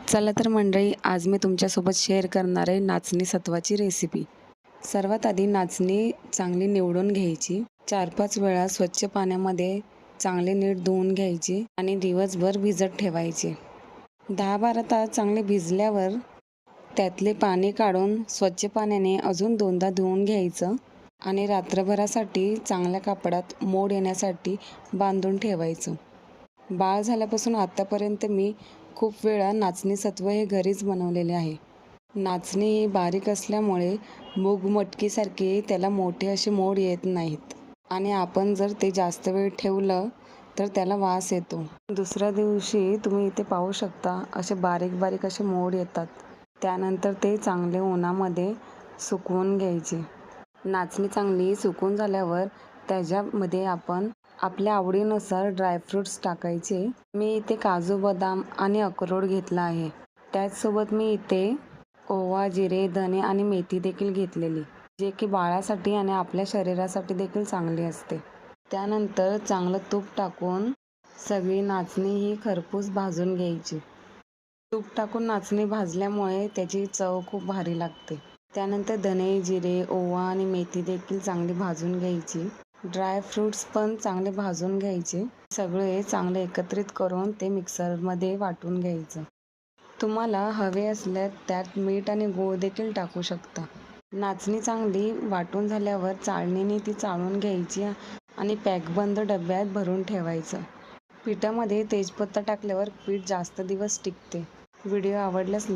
चला तर मंडळी, आज मी तुमच्यासोबत शेअर करणार आहे नाचणी सत्वाची रेसिपी। सर्वात आधी नाचणी चांगली निवडून घ्यायची, 4-5 वेळा स्वच्छ पाण्यामध्ये चांगले नीट धुवून घ्यायची आणि दिवसभर भिजत ठेवायची। 10-12 तास चांगले भिजल्यावर त्यातले पाणी काढून स्वच्छ पाण्याने अजून 2दा धुवून घ्यायचं आणि रात्रभरासाठी चांगल्या कापडात मोड येण्यासाठी बांधून ठेवायचं। बाळ झाल्यापासून आतापर्यंत मी खूप वेळा नाचणी सत्व हे घरीच बनवलेले आहे। नाचणी ही बारीक असल्यामुळे मूग मटकीसारखे त्याला मोठे असे मोड येत नाहीत आणि आपण जर ते जास्त वेळ ठेवलं तर त्याला वास येतो। दुसऱ्या दिवशी तुम्ही इथे पाहू शकता, असे बारीक बारीक असे मोड येतात। त्यानंतर ते चांगले उन्हामध्ये सुकवून घ्यायचे। नाचणी चांगली सुकून झाल्यावर त्याच्यामध्ये आपण आपल्या आवडीनुसार ड्रायफ्रूट्स टाकायचे। मी इथे काजू, बदाम आणि अक्रोड घेतला आहे। त्याचसोबत मी इथे ओवा, जिरे, धने आणि मेथी देखील घेतलेली, जे की बाळासाठी आणि आपल्या शरीरासाठी देखील चांगली असते। त्यानंतर चांगलं तूप टाकून सगळी नाचणी ही खरपूस भाजून घ्यायची। तूप टाकून नाचणी भाजल्यामुळे त्याची चव खूप भारी लागते। त्यानंतर धने, जिरे, ओवा आणि मेथी देखील चांगली भाजून घ्यायची। ड्रायफ्रूट्स पण चांगले भाजून घ्यायचे। सगळे चांगले एकत्रित करून ते मिक्सरमध्ये वाटून घ्यायचं। तुम्हाला हवे असल्यास त्यात मीठ आणि गूळ देखील टाकू शकता। नाचणी चांगली वाटून झाल्यावर चाळणीने ती चाळून घ्यायची आणि पॅकबंद डब्यात भरून ठेवायचं। पिठामध्ये तेजपत्ता टाकल्यावर पीठ जास्त दिवस टिकते। व्हिडिओ आवडल्यास